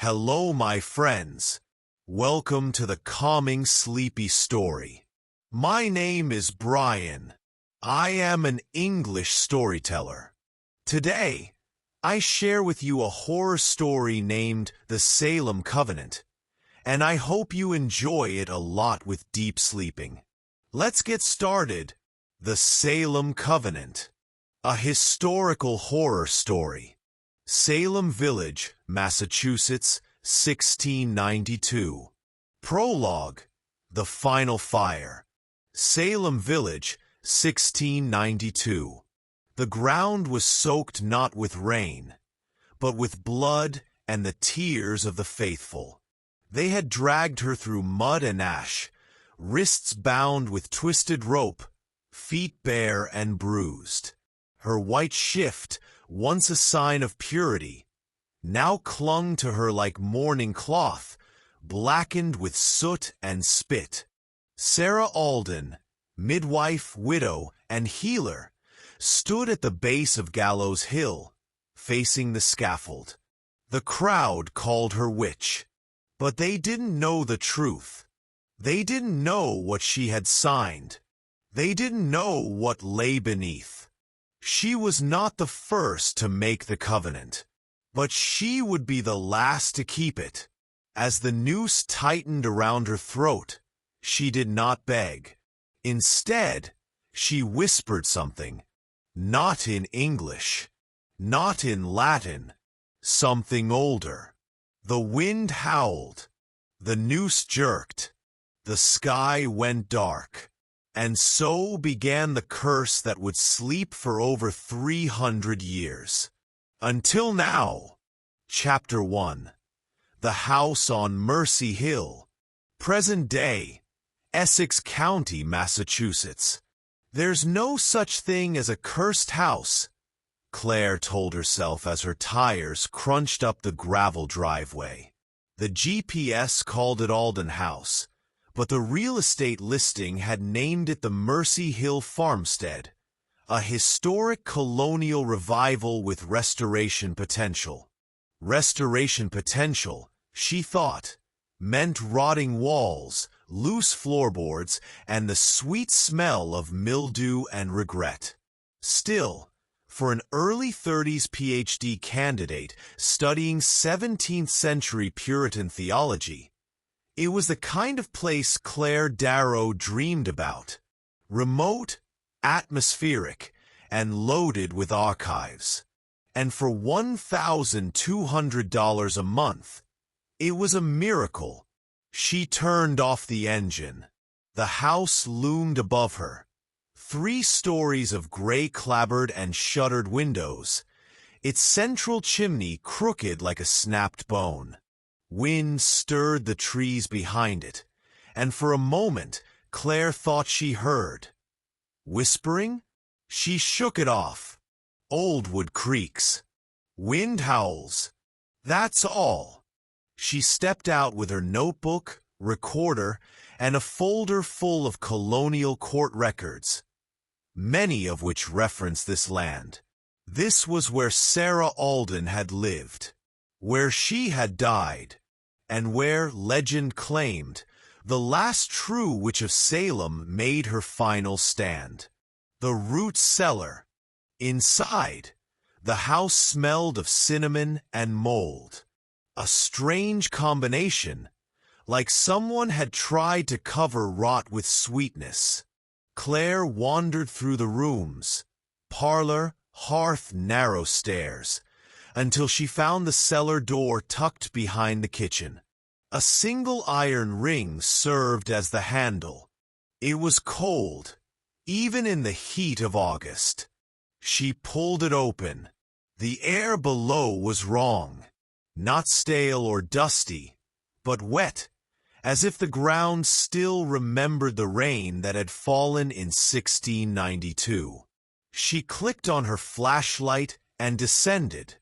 Hello, my friends. Welcome to the calming, sleepy story. My name is Brian. I am an English storyteller. Today, I share with you a horror story named The Salem Covenant, and I hope you enjoy it a lot with deep sleeping. Let's get started. The Salem Covenant, a historical horror story. Salem Village, Massachusetts, 1692. Prologue, The Final Fire. Salem Village, 1692. The ground was soaked not with rain, but with blood and the tears of the faithful. They had dragged her through mud and ash, wrists bound with twisted rope, feet bare and bruised. Her white shift, once a sign of purity, now clung to her like mourning cloth, blackened with soot and spit. Sarah Alden, midwife, widow, and healer, stood at the base of Gallows Hill, facing the scaffold. The crowd called her witch, but they didn't know the truth. They didn't know what she had signed. They didn't know what lay beneath. She was not the first to make the covenant, but she would be the last to keep it. As the noose tightened around her throat, she did not beg. Instead, she whispered something, not in English, not in Latin, something older. The wind howled, the noose jerked, the sky went dark. And so began the curse that would sleep for over 300 years. Until now. Chapter 1. The House on Mercy Hill. Present day, Essex County, Massachusetts. There's no such thing as a cursed house, Claire told herself as her tires crunched up the gravel driveway. The GPS called it Alden House, but the real estate listing had named it the Mercy Hill Farmstead, a historic colonial revival with restoration potential. Restoration potential, she thought, meant rotting walls, loose floorboards, and the sweet smell of mildew and regret. Still, for an early 30s PhD candidate studying 17th century Puritan theology, it was the kind of place Claire Darrow dreamed about. Remote, atmospheric, and loaded with archives. And for $1,200 a month, it was a miracle. She turned off the engine. The house loomed above her. 3 stories of gray clapboard and shuttered windows, its central chimney crooked like a snapped bone. Wind stirred the trees behind it, and for a moment Claire thought she heard. Whispering? She shook it off. Old wood creaks. Wind howls. That's all. She stepped out with her notebook, recorder, and a folder full of colonial court records, many of which reference this land. This was where Sarah Alden had lived, where she had died, and where, legend claimed, the last true witch of Salem made her final stand. The root cellar. Inside, the house smelled of cinnamon and mold. A strange combination, like someone had tried to cover rot with sweetness. Claire wandered through the rooms, parlor, hearth, narrow stairs, until she found the cellar door tucked behind the kitchen. A single iron ring served as the handle. It was cold, even in the heat of August. She pulled it open. The air below was wrong. Not stale or dusty, but wet, as if the ground still remembered the rain that had fallen in 1692. She clicked on her flashlight and descended.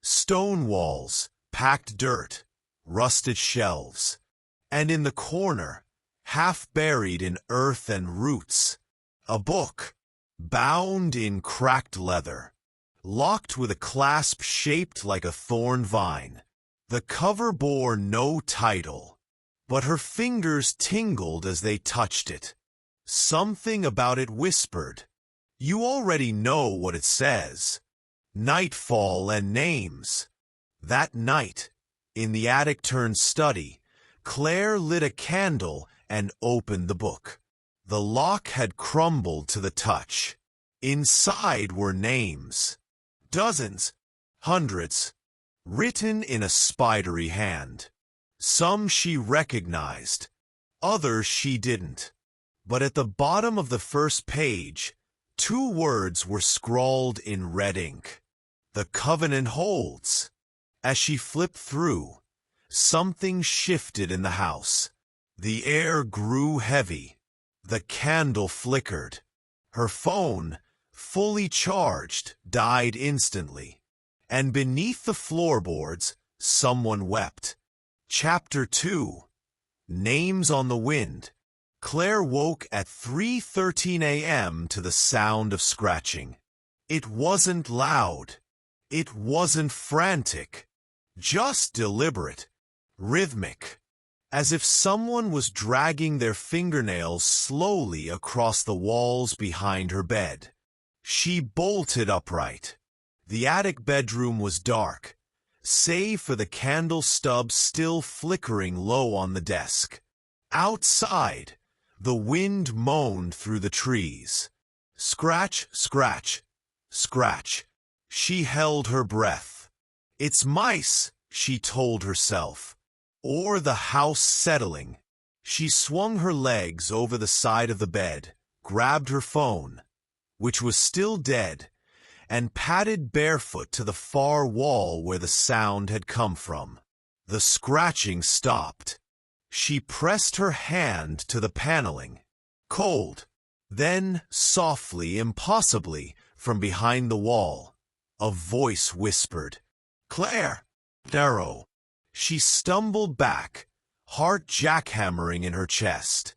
Stone walls, packed dirt, rusted shelves, and in the corner, half buried in earth and roots, a book, bound in cracked leather, locked with a clasp shaped like a thorn vine. The cover bore no title, but her fingers tingled as they touched it. Something about it whispered, "You already know what it says. Nightfall and names." That night, in the attic-turned-study, Claire lit a candle and opened the book. The lock had crumbled to the touch. Inside were names. Dozens, hundreds, written in a spidery hand. Some she recognized, others she didn't. But at the bottom of the first page, 2 words were scrawled in red ink. "The Covenant holds." As she flipped through, something shifted in the house. The air grew heavy. The candle flickered. Her phone, fully charged, died instantly. And beneath the floorboards, someone wept. Chapter 2. Names on the Wind. Claire woke at 3:13 a.m. to the sound of scratching. It wasn't loud. It wasn't frantic. Just deliberate, rhythmic, as if someone was dragging their fingernails slowly across the walls behind her bed. She bolted upright. The attic bedroom was dark, save for the candle stub still flickering low on the desk. Outside, the wind moaned through the trees. Scratch, scratch, scratch. She held her breath. "It's mice," she told herself, or the house settling. She swung her legs over the side of the bed, grabbed her phone, which was still dead, and padded barefoot to the far wall where the sound had come from. The scratching stopped. She pressed her hand to the paneling. Cold. Then, softly, impossibly, from behind the wall, a voice whispered, "Claire Darrow." She stumbled back, heart jackhammering in her chest.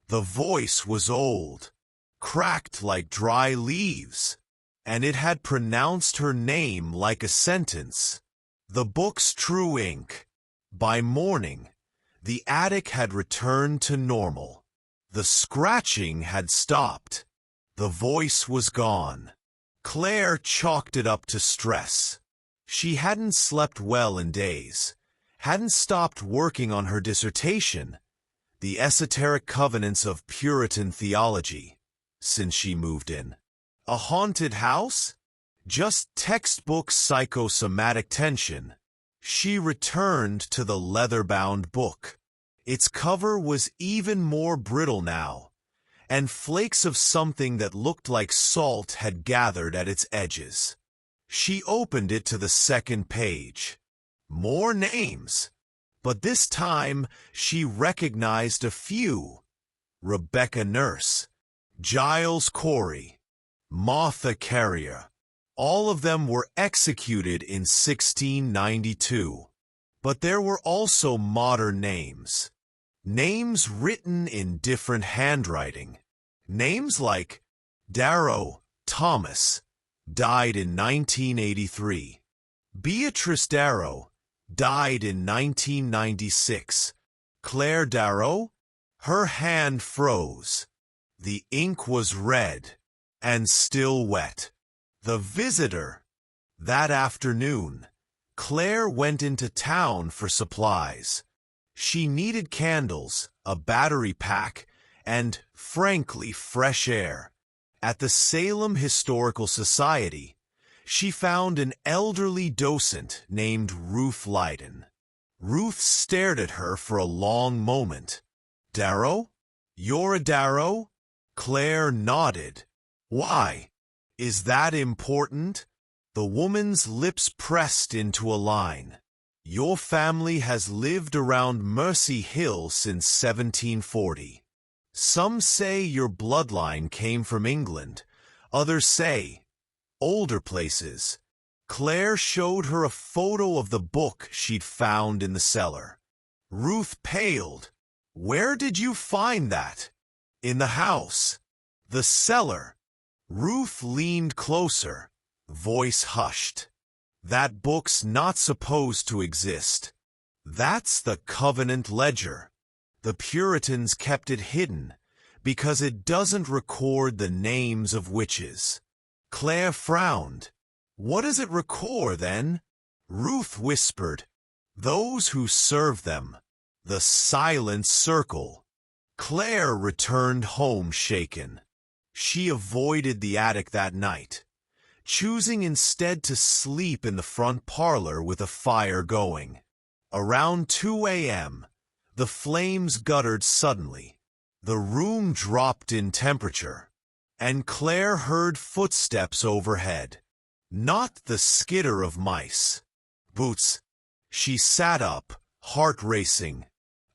The voice was old, cracked like dry leaves, and it had pronounced her name like a sentence. The book's true ink. By morning, the attic had returned to normal. The scratching had stopped. The voice was gone. Claire chalked it up to stress. She hadn't slept well in days, hadn't stopped working on her dissertation, The Esoteric Covenants of Puritan Theology, since she moved in. A haunted house? Just textbook psychosomatic tension. She returned to the leather-bound book. Its cover was even more brittle now, and flakes of something that looked like salt had gathered at its edges. She opened it to the second page. More names, but this time she recognized a few. Rebecca Nurse, Giles Corey, Martha Carrier. All of them were executed in 1692. But there were also modern names. Names written in different handwriting. Names like Darrow Thomas, died in 1983. Beatrice Darrow, died in 1996. Claire Darrow? Her hand froze. The ink was red and still wet. The visitor. That afternoon, Claire went into town for supplies. She needed candles, a battery pack, and, frankly, fresh air. At the Salem Historical Society, she found an elderly docent named Ruth Lydon. Ruth stared at her for a long moment. "Darrow? You're a Darrow?" Claire nodded. "Why? Is that important?" The woman's lips pressed into a line. "Your family has lived around Mercy Hill since 1740. Some say your bloodline came from England. Others say older places." Claire showed her a photo of the book she'd found in the cellar. Ruth paled. "Where did you find that?" "In the house." "The cellar." Ruth leaned closer, voice hushed. "That book's not supposed to exist. That's the Covenant ledger. The Puritans kept it hidden because it doesn't record the names of witches. Claire frowned. What does it record, then? Ruth whispered. Those who serve them. The silent circle. Claire returned home shaken. She avoided the attic that night, choosing instead to sleep in the front parlor with a fire going. Around 2 a.m., the flames guttered suddenly. The room dropped in temperature, and Claire heard footsteps overhead. Not the skitter of mice. Boots. She sat up, heart racing.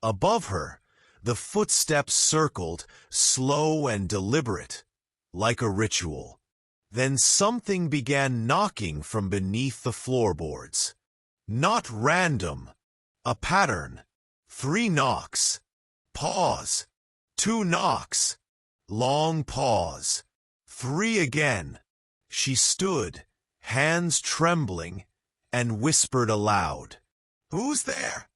Above her, the footsteps circled, slow and deliberate, like a ritual. Then something began knocking from beneath the floorboards. Not random. A pattern. 3 knocks. Pause. 2 knocks. Long pause. 3 again. She stood, hands trembling, and whispered aloud. Who's there?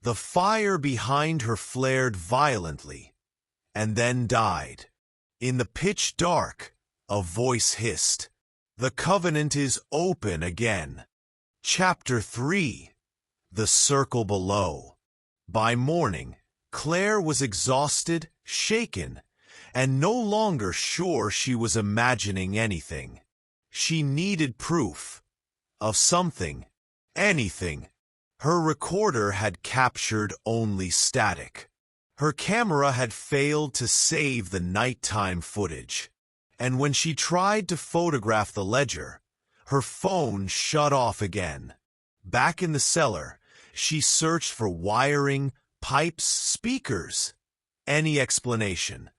The fire behind her flared violently, and then died. In the pitch dark, a voice hissed. The Covenant is open again. Chapter 3. The Circle Below. By morning, Claire was exhausted, shaken, and no longer sure she was imagining anything. She needed proof. Of something. Anything. Her recorder had captured only static. Her camera had failed to save the nighttime footage. And when she tried to photograph the ledger, her phone shut off again. Back in the cellar, she searched for wiring, pipes, speakers. Any explanation.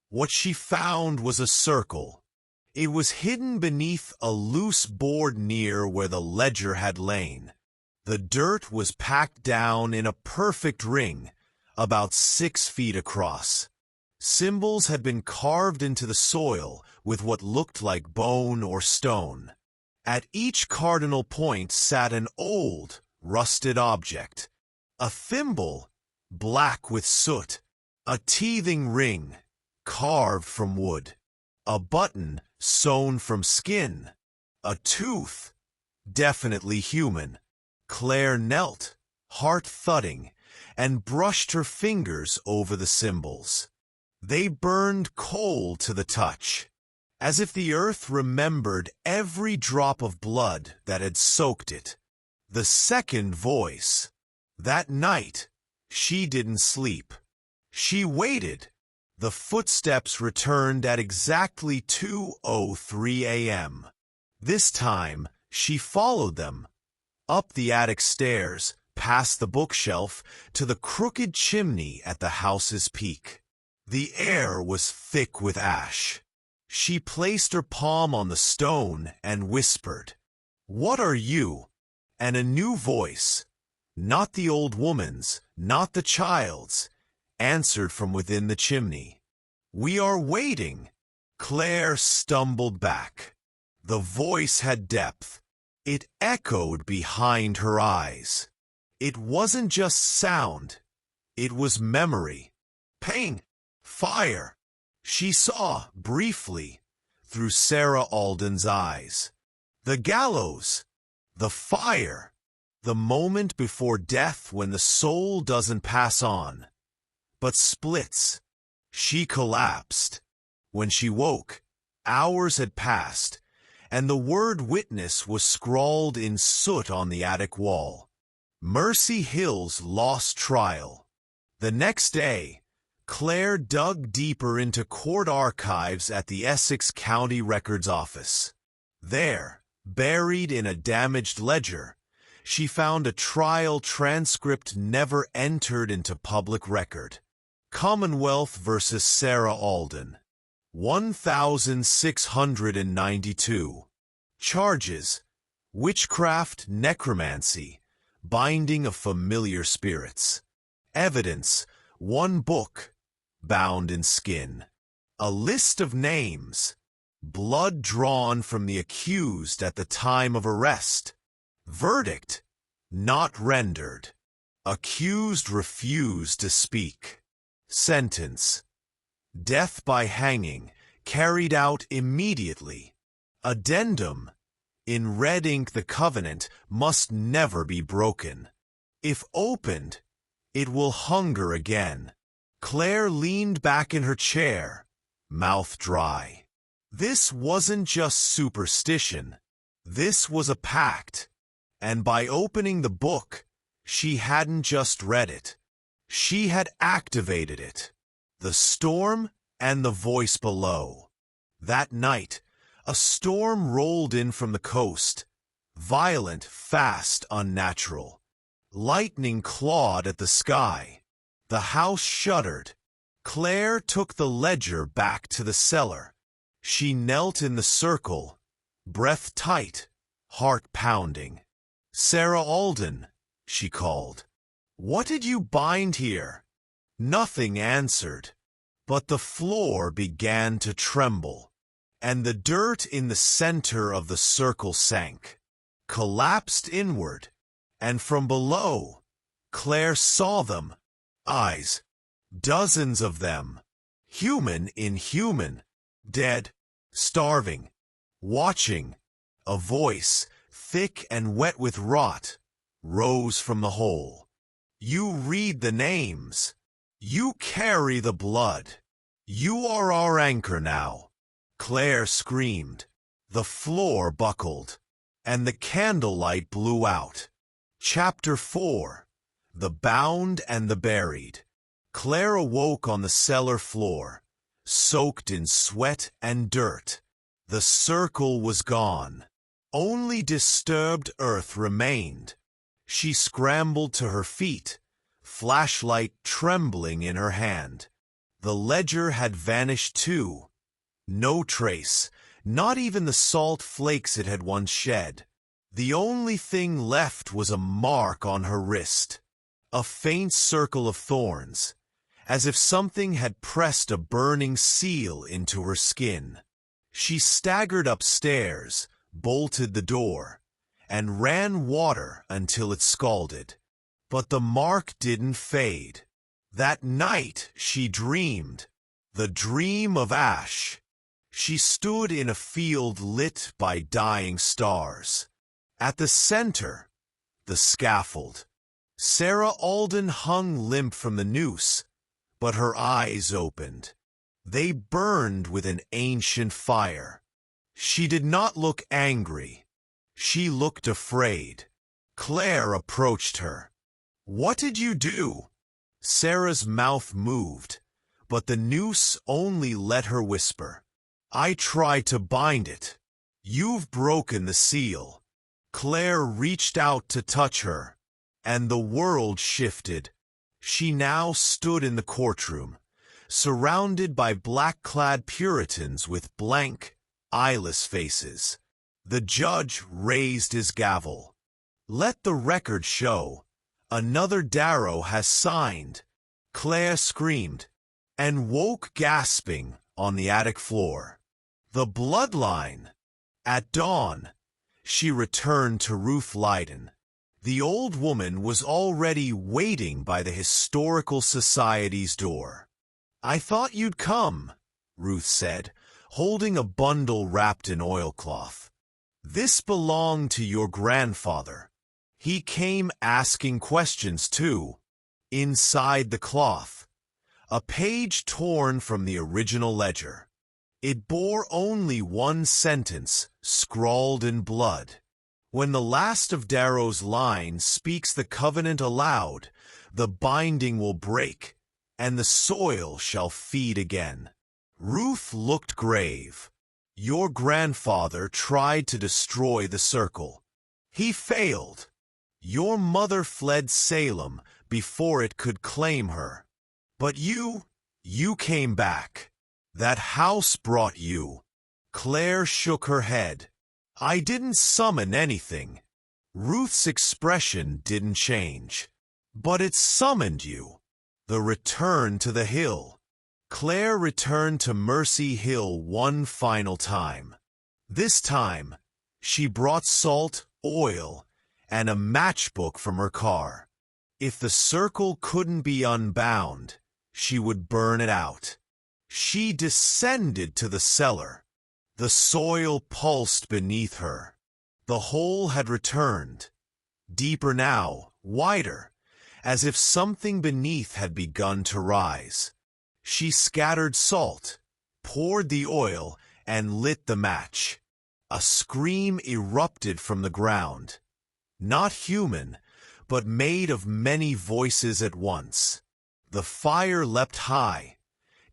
What she found was a circle. It was hidden beneath a loose board near where the ledger had lain. The dirt was packed down in a perfect ring, about 6 feet across. Symbols had been carved into the soil with what looked like bone or stone. At each cardinal point sat an old, rusted object. A thimble, black with soot. A teething ring, carved from wood. A button, sewn from skin. A tooth, definitely human. Claire knelt, heart thudding, and brushed her fingers over the symbols. They burned cold to the touch, as if the earth remembered every drop of blood that had soaked it. The second voice. That night, she didn't sleep. She waited. The footsteps returned at exactly 2:03 a.m. This time, she followed them. Up the attic stairs, past the bookshelf, to the crooked chimney at the house's peak. The air was thick with ash. She placed her palm on the stone and whispered, "What are you?" And a new voice, not the old woman's, not the child's, answered from within the chimney. "We are waiting." Claire stumbled back. The voice had depth. It echoed behind her eyes. It wasn't just sound. It was memory. Pain. Fire. She saw, briefly, through Sarah Alden's eyes. The gallows. The fire. The moment before death when the soul doesn't pass on, but splits. She collapsed. When she woke, hours had passed, and the word witness was scrawled in soot on the attic wall. Mercy Hill's lost trial. The next day, Claire dug deeper into court archives at the Essex County Records Office. There, buried in a damaged ledger, she found a trial transcript never entered into public record. Commonwealth versus Sarah Alden. 1692. Charges: witchcraft, necromancy, binding of familiar spirits. Evidence: 1 book, bound in skin. A list of names. Blood drawn from the accused at the time of arrest. Verdict: not rendered. Accused refused to speak. Sentence: death by hanging, carried out immediately. Addendum: in red ink, the covenant must never be broken. If opened, it will hunger again. Claire leaned back in her chair, mouth dry. This wasn't just superstition. This was a pact. And by opening the book, she hadn't just read it. She had activated it. The storm and the voice below. That night, a storm rolled in from the coast. Violent, fast, unnatural. Lightning clawed at the sky. The house shuddered. Claire took the ledger back to the cellar. She knelt in the circle, breath tight, heart pounding. "Sarah Alden," she called. "What did you bind here?" Nothing answered, but the floor began to tremble, and the dirt in the center of the circle sank, collapsed inward, and from below, Claire saw them. Eyes, dozens of them, human in human, dead, starving, watching. A voice, thick and wet with rot, rose from the hole. "You read the names. You carry the blood. You are our anchor now." Claire screamed. The floor buckled, and the candlelight blew out. Chapter 4: The Bound and the Buried. Claire awoke on the cellar floor, soaked in sweat and dirt. The circle was gone. Only disturbed earth remained. She scrambled to her feet, flashlight trembling in her hand. The ledger had vanished too. No trace, not even the salt flakes it had once shed. The only thing left was a mark on her wrist. A faint circle of thorns, as if something had pressed a burning seal into her skin. She staggered upstairs, bolted the door, and ran water until it scalded. But the mark didn't fade. That night she dreamed, the dream of ash. She stood in a field lit by dying stars. At the center, the scaffold. Sarah Alden hung limp from the noose, but her eyes opened. They burned with an ancient fire. She did not look angry. She looked afraid. Claire approached her. "What did you do?" Sarah's mouth moved, but the noose only let her whisper. "I tried to bind it. You've broken the seal." Claire reached out to touch her, and the world shifted. She now stood in the courtroom, surrounded by black-clad Puritans with blank, eyeless faces. The judge raised his gavel. "Let the record show. Another Darrow has signed." Claire screamed, and woke gasping on the attic floor. The bloodline! At dawn, she returned to Ruth Lydon. The old woman was already waiting by the Historical Society's door. "I thought you'd come," Ruth said, holding a bundle wrapped in oilcloth. "This belonged to your grandfather. He came asking questions too." Inside the cloth, a page torn from the original ledger. It bore only one sentence, scrawled in blood. "When the last of Darrow's line speaks the covenant aloud, the binding will break, and the soil shall feed again." Ruth looked grave. "Your grandfather tried to destroy the circle. He failed. Your mother fled Salem before it could claim her. But you came back. That house brought you." Claire shook her head. "I didn't summon anything." Ruth's expression didn't change. "But it summoned you. The return to the hill." Claire returned to Mercy Hill one final time. This time, she brought salt, oil, and a matchbook from her car. If the circle couldn't be unbound, she would burn it out. She descended to the cellar. The soil pulsed beneath her. The hole had returned, deeper now, wider, as if something beneath had begun to rise. She scattered salt, poured the oil, and lit the match. A scream erupted from the ground. Not human, but made of many voices at once. The fire leapt high,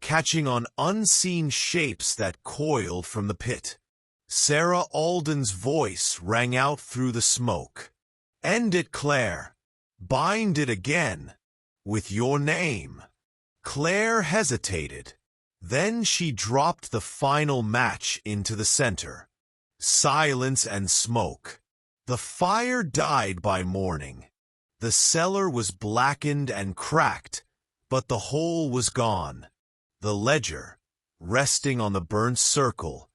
catching on unseen shapes that coiled from the pit. Sarah Alden's voice rang out through the smoke. "End it, Claire. Bind it again. With your name." Claire hesitated. Then she dropped the final match into the center. Silence and smoke. The fire died by morning. The cellar was blackened and cracked, but the hole was gone. The ledger, resting on the burnt circle,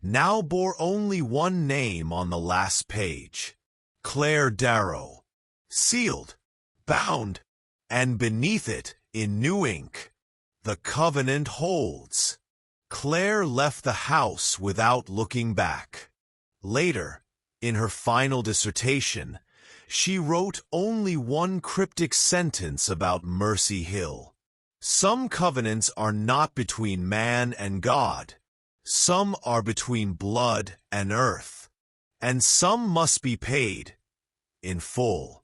now bore only one name on the last page: Claire Darrow. Sealed, bound, and beneath it, in new ink, "The Covenant holds." Claire left the house without looking back. Later, in her final dissertation, she wrote only one cryptic sentence about Mercy Hill. "Some covenants are not between man and God. Some are between blood and earth. And some must be paid in full."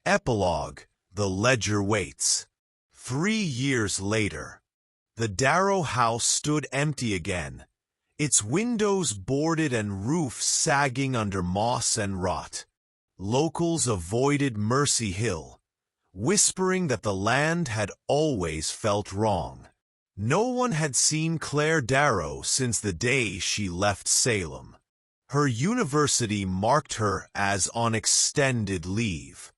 Epilogue: The ledger waits. 3 years later, the Darrow house stood empty again, its windows boarded and roof sagging under moss and rot. Locals avoided Mercy Hill, whispering that the land had always felt wrong. No one had seen Claire Darrow since the day she left Salem. Her university marked her as on extended leave.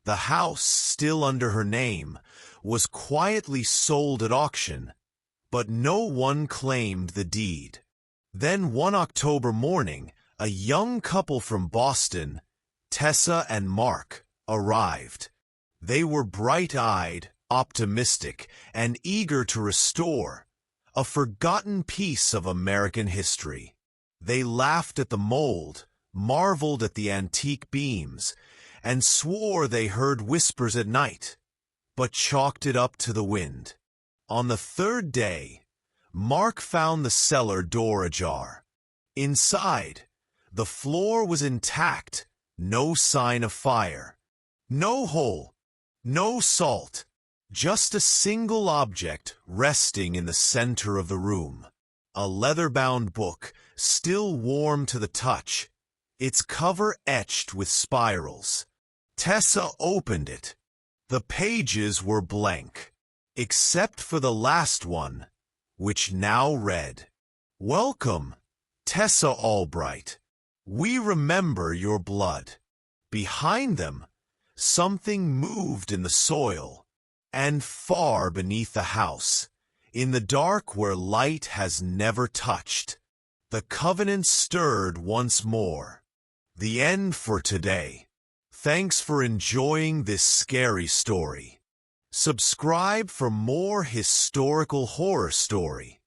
The house, still under her name, was quietly sold at auction, but no one claimed the deed. Then one October morning, a young couple from Boston, Tessa and Mark, arrived. They were bright-eyed, optimistic, and eager to restore a forgotten piece of American history. They laughed at the mold, marveled at the antique beams, and swore they heard whispers at night, but chalked it up to the wind. On the third day, Mark found the cellar door ajar. Inside, the floor was intact, no sign of fire. No hole, no salt, just a single object resting in the center of the room. A leather-bound book, still warm to the touch, its cover etched with spirals. Tessa opened it. The pages were blank, except for the last one, which now read, "Welcome, Tessa Albright. We remember your blood." Behind them, something moved in the soil, and far beneath the house, in the dark where light has never touched, the covenant stirred once more. The end for today. Thanks for enjoying this scary story. Subscribe for more historical horror story.